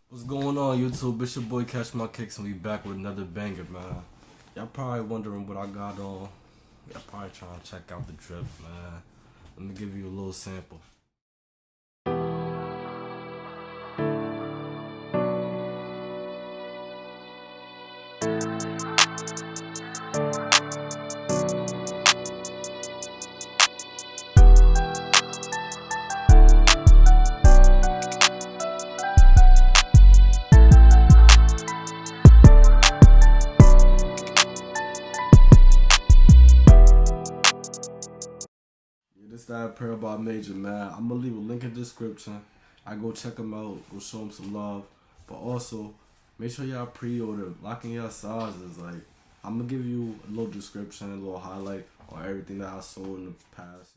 What's going on, YouTube? It's your boy Catch My Kicks, and we back with another banger, man. Y'all probably wondering what I got on. Y'all probably trying to check out the drip, man. Let me give you a little sample. This that pair by Major, man. I'm gonna leave a link in the description. I go check them out, go show them some love. But also, make sure y'all pre-order, lock in your sizes. Like, I'm gonna give you a little description, a little highlight on everything that I sold in the past.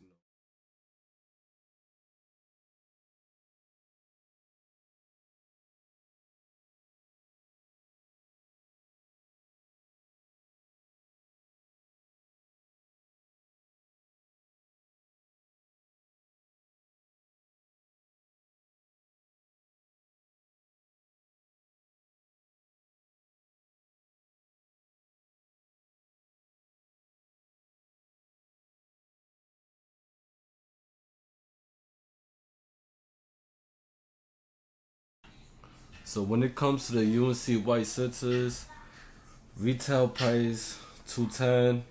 So when it comes to the UNC white sixes, retail price $210.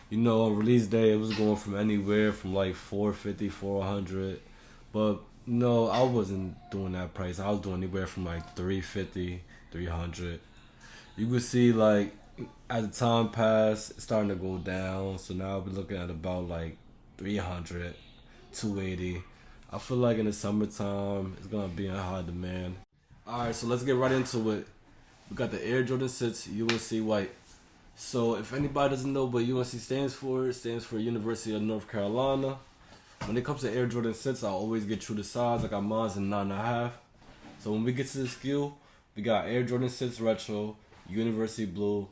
You know, on release day it was going from anywhere from like 450, 400. But no, I wasn't doing that price. I was doing anywhere from like 350, 300. You could see like as the time passed, it's starting to go down. So now we're looking at about like 300, 280. I feel like in the summertime it's gonna be in high demand. Alright, so let's get right into it. We got the Air Jordan 6 UNC white. So if anybody doesn't know what UNC stands for, it stands for University of North Carolina. When it comes to Air Jordan 6, I always get true to size. I got mine in 9.5. So when we get to the skill, we got Air Jordan 6 Retro, University Blue,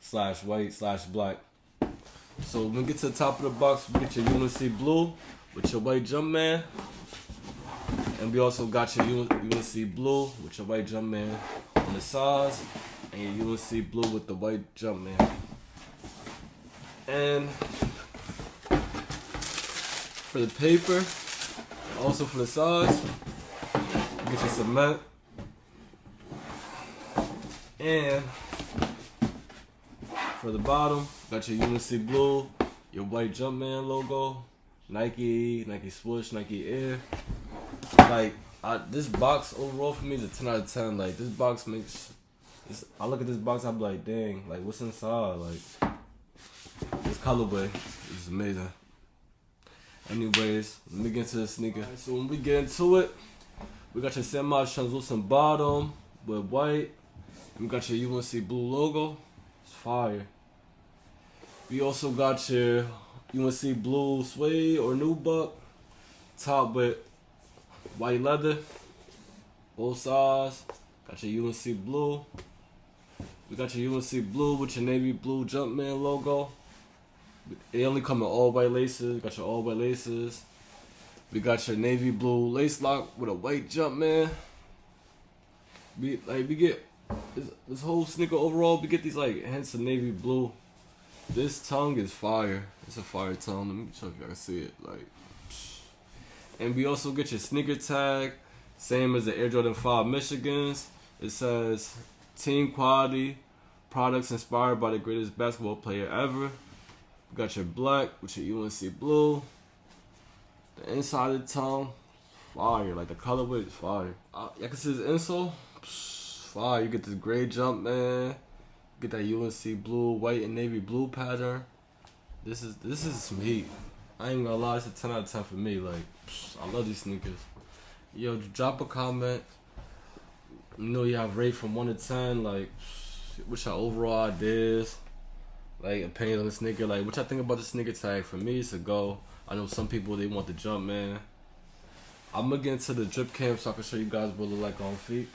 /white/black. So when we get to the top of the box, we get your UNC Blue with your white Jumpman. And we also got your UNC Blue with your white Jumpman on the sides, and your UNC Blue with the white Jumpman. And for the paper, also for the sides, you get your cement. And for the bottom, got your UNC Blue, your white Jumpman logo, Nike, Nike Swoosh, Nike Air. Like, this box overall for me is a 10 out of 10. Like, this box makes... I look at this box, I'm like, dang, like, what's inside? Like, this colorway is amazing. Anyways, let me get into the sneaker. Right, so when we get into it, we got your semi-translucent bottom with white. We got your UNC Blue logo. It's fire. We also got your UNC Blue suede or nubuck top with white leather, both sides. Got your UNC Blue. We got your UNC Blue with your navy blue Jumpman logo. They only come in all white laces. Got your all white laces. We got your navy blue lace lock with a white Jumpman. We get this whole sneaker overall. We get these like hints of navy blue. This tongue is fire. It's a fire tongue. Let me show if y'all can see it. Like. And we also get your sneaker tag, same as the Air Jordan 5 Michigans. It says team quality, products inspired by the greatest basketball player ever. We got your black with your UNC Blue. The inside of the tongue, fire. Like the colorway is fire. Y'all can see this insole, fire. You get this gray Jumpman. Get that UNC Blue, white and navy blue pattern. This is some heat. I ain't gonna lie, it's a 10 out of 10 for me. Like, I love these sneakers. Yo, drop a comment. You know you have rate from 1 to 10. Like, What's your overall ideas? Like opinion on the sneaker? Like what y'all think about the sneaker tag? For me, it's a go. I know some people they want the jump man. I'm gonna get into the drip cam so I can show you guys what it look like on feet.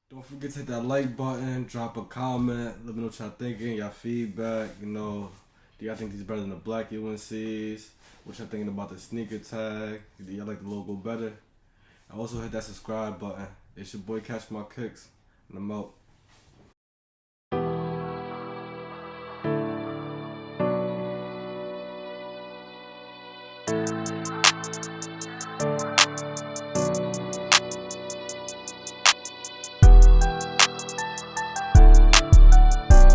Don't forget to hit that like button, drop a comment, let me know what y'all thinking, y'all feedback, you know. Do y'all think these better than the black UNCs? What y'all thinking about the sneaker tag? Do y'all like the logo better? And also hit that subscribe button. It's your boy Catch My Kicks, and I'm out.